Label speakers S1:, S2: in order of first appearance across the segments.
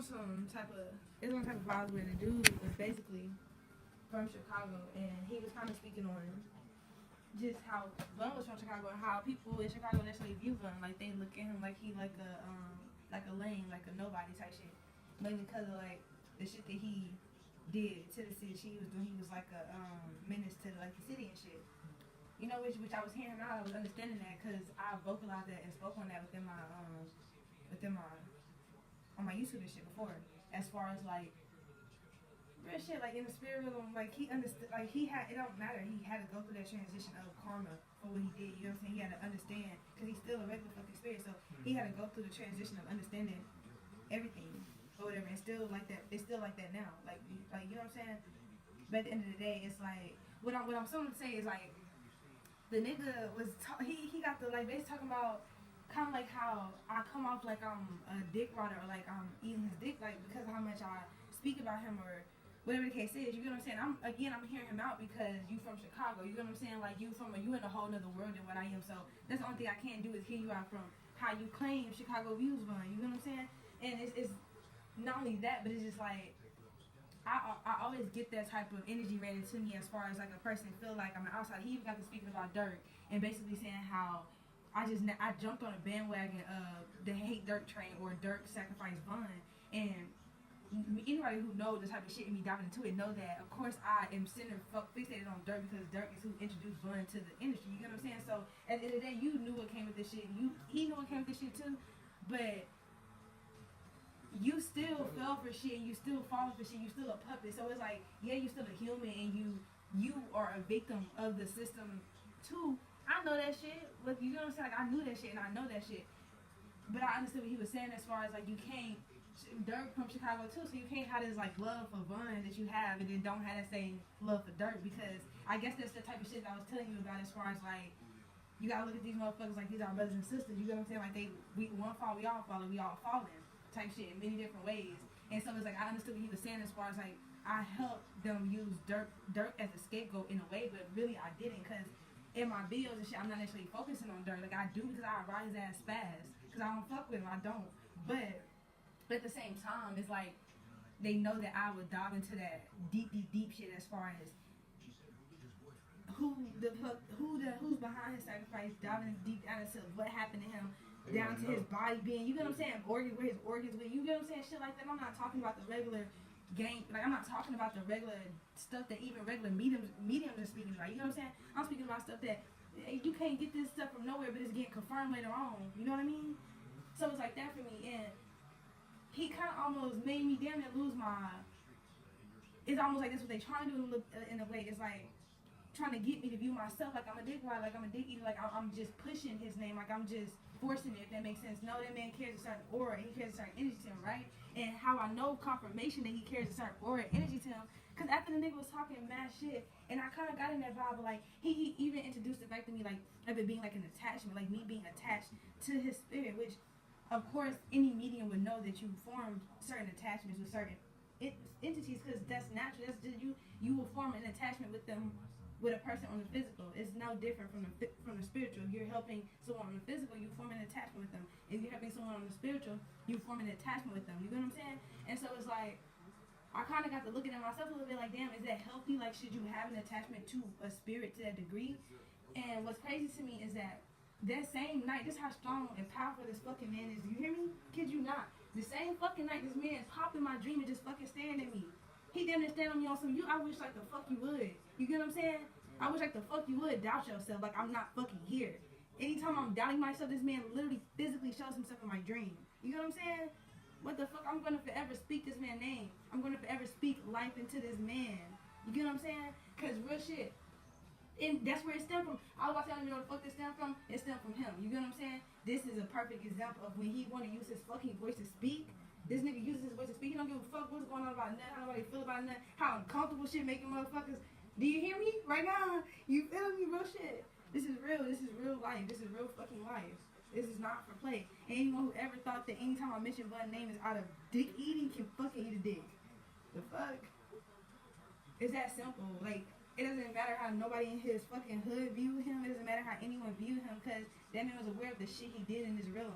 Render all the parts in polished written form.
S1: on some type of vibes where the dude was basically from Chicago, and he was kind of speaking on just how Bun was from Chicago and how people in Chicago necessarily view Bun. Like they look at him like he like a lame, like a nobody type shit. Mainly because of like the shit that he did to the city he was doing. He was like a menace to like the city and shit. You know, which I was hearing out, I was understanding that because I vocalized that and spoke on that within my on my YouTube and shit before. As far as like real shit, like in the spirit realm, like he understood, like he had, it don't matter, he had to go through that transition of karma for what he did, you know what I'm saying? He had to understand, because he's still a regular fucking spirit, so he had to go through the transition of understanding everything or whatever, and still like that, it's still like that now, like you know what I'm saying? But at the end of the day, it's like, what I'm starting to say is like, the nigga was, he got the, like, they talking about, kind of like how I come off like I'm a dick rider or like I'm eating his dick, like because of how much I speak about him or whatever the case is. You get what I'm saying? I'm hearing him out because you from Chicago. You get what I'm saying? Like you in a whole nother world than what I am. So that's the only thing I can't do is hear you out from how you claim Chicago views run. You get what I'm saying? And it's not only that, but it's just like I always get that type of energy rated to me as far as like a person feel like I'm an outsider. He even got to speaking about Dirk and basically saying how I jumped on a bandwagon of the hate Dirk train or Dirk sacrifice Bun, and anybody who knows the type of shit and me diving into it know that of course I am fixated on Dirk because Dirk is who introduced Bun to the industry. You get what I'm saying? So at the end of the day, you knew what came with this shit. He knew what came with this shit too, but you still fell for shit and you still fall for shit. You still a puppet. So it's like, yeah, you still a human and you are a victim of the system too. I know that shit. Look, you know what I'm saying? Like I knew that shit and I know that shit. But I understood what he was saying as far as like you can't. Dirk from Chicago too, so you can't have this like love for Bun that you have and then don't have that same love for Dirk, because I guess that's the type of shit that I was telling you about as far as like you gotta look at these motherfuckers like these are brothers and sisters. You get what I'm saying? Like we one fall, we all falling type shit in many different ways. And so it's like I understood what he was saying as far as like I helped them use Dirk as a scapegoat in a way, but really I didn't, because in my videos and shit, I'm not necessarily focusing on Dirk. Like I do because I ride his ass fast. Because I don't fuck with him. I don't. But at the same time, it's like they know that I would dive into that deep shit as far as who's behind his sacrifice, diving deep down into what happened to him, down to his body being, you get what I'm saying, where his organs went, you get what I'm saying, shit like that. I'm not talking about the regular game, like I'm not talking about the regular stuff that even regular mediums are speaking about. You know what I'm saying? I'm speaking about stuff that you can't get this stuff from nowhere, but it's getting confirmed later on. You know what I mean? So it's like that for me, and he kind of almost made me damn near lose my. It's almost like that's what they trying to do in a way. It's like trying to get me to view myself like I'm a dick rider, like I'm a dick eater, like I'm just pushing his name, like I'm just forcing it, if that makes sense. No, that man carries a certain aura, he carries a certain energy to him, right? And how I know confirmation that he carries a certain aura, energy to him, because after the nigga was talking mad shit, and I kind of got in that vibe, like he even introduced it back to me, like of it being like an attachment, like me being attached to his spirit, which of course any medium would know that you form certain attachments with certain entities, because that's natural. That's just you will form an attachment with them, with a person on the physical. It's no different from the spiritual. If you're helping someone on the physical, you form an attachment with them. If you're helping someone on the spiritual, you form an attachment with them. You get what I'm saying? And so it's like I kind of got to looking at myself a little bit like, damn, is that healthy? Like, should you have an attachment to a spirit to that degree? And what's crazy to me is that same night, this is how strong and powerful this fucking man is. Do you hear me? Kid you not. The same fucking night, this man popped in my dream and just fucking staring at me. He damn near stand on me on some, I wish like the fuck you would. You get what I'm saying? I wish like the fuck you would doubt yourself, like I'm not fucking here. Anytime I'm doubting myself, this man literally physically shows himself in my dream. You know what I'm saying? What the fuck? I'm gonna forever speak this man's name. I'm gonna forever speak life into this man. You get what I'm saying? Cause real shit. And that's where it stemmed from. I was about to tell you where the fuck this stemmed from. It stemmed from him. You get what I'm saying? This is a perfect example of when he want to use his fucking voice to speak. This nigga uses his voice to speak. He don't give a fuck what's going on about nothing, how nobody feel about nothing, how uncomfortable shit making motherfuckers. Do you hear me right now? You feel me? Real shit. This is real. This is real life. This is real fucking life. This is not for play. Anyone who ever thought that anytime I mention Bun name is out of dick eating can fucking eat a dick. The fuck? It's that simple. Like, it doesn't matter how nobody in his fucking hood view him. It doesn't matter how anyone view him, because that man was aware of the shit he did in this realm.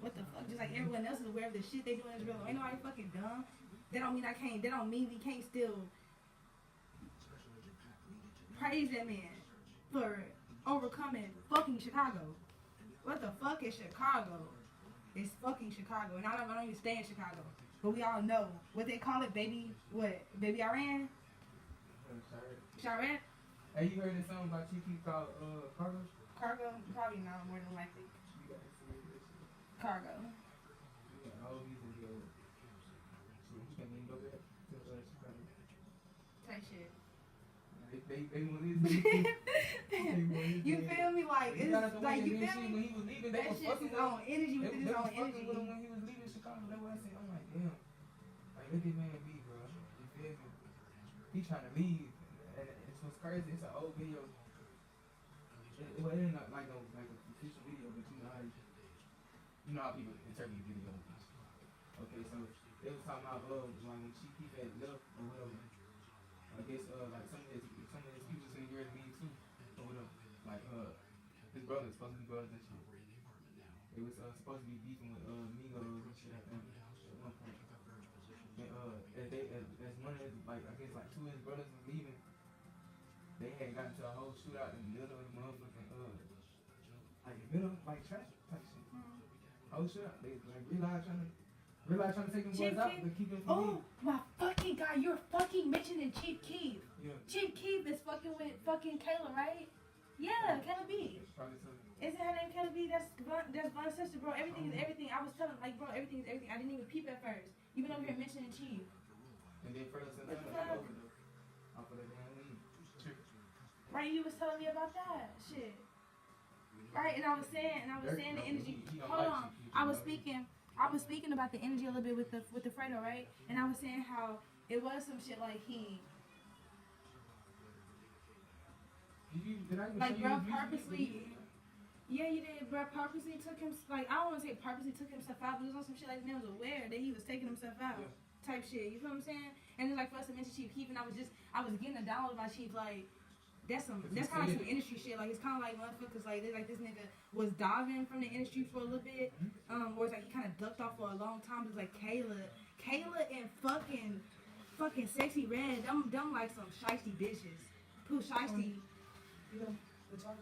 S1: what the fuck? Just like everyone else is aware of the shit they do in Israel. Ain't nobody fucking dumb. That don't mean I can't. That don't mean we can't still praise that man for overcoming fucking Chicago. What the fuck is Chicago? It's fucking Chicago, and I don't even stay in Chicago, but we all know what they call it, baby. What, baby Iran? Chirac?
S2: Hey, you heard this song by Chief Keef called Cargo?
S1: Cargo? Probably not, more than likely.
S2: You gotta see this shit.
S1: Cargo.
S2: Yeah, all these videos. So you can't even go back to Chicago.
S1: Type shit.
S2: They want this.
S1: You feel me? Like, it's like, you feel me?
S2: When he was leaving,
S1: That shit is on energy within his own energy.
S2: With him when he was leaving Chicago. That's what I said. I'm like, damn. Like, look at man B, bro. You feel me? He trying to leave. And it's what's crazy. It's an old video. It ain't not like no like an official video, but you know how people interpret videos. Okay, so they was talking about like when Chief Keef had left or whatever. I guess like some of his people was in the year to me too or whatever. Like his brothers supposed to be brothers and shit. They was supposed to be beefing with Migos and shit like that at one point. And as one of his, like I guess like two of his brothers was leaving, they had gotten to a whole shootout in the middle of the motherfucking like middle like traffic type shit. Whole shootout. They like realized trying to take them boys out to keep them from leaving.
S1: My fucking God, you're fucking mentioning Chief Keef.
S2: Yeah.
S1: Chief Keef is fucking with fucking Kayla, right? Yeah, Kayla B.
S2: Probably so.
S1: Isn't her name Kayla B? That's Von's sister, bro. Everything is everything. I was telling, like, bro, everything is everything. I didn't even peep at first. You've been over here mentioning Chief.
S2: And then further since then, like overdose. Off of that damn weed.
S1: Right, you was telling me about that shit. Right, and I was saying the energy. Hold on, I was speaking about the energy a little bit with the Fredo, right? And I was saying how it was some shit like he. Like, bro, purposely. Yeah, you did. Bro, purposely took him. Like, I don't want to say purposely took himself out, but it was on some shit like man was aware that he was taking himself out.
S2: Yeah.
S1: Type shit. You feel what I'm saying? And then like for us to mention Chief Keef, and I was getting a download by Chief like. That's kind of like some industry shit. Like it's kind of like motherfuckers like this nigga was diving from the industry for a little bit, or it's like he kind of ducked off for a long time. It's like Kayla and fucking Sexy Red, them like some shiesty bitches. Pooh shiesty.
S2: You know, the talk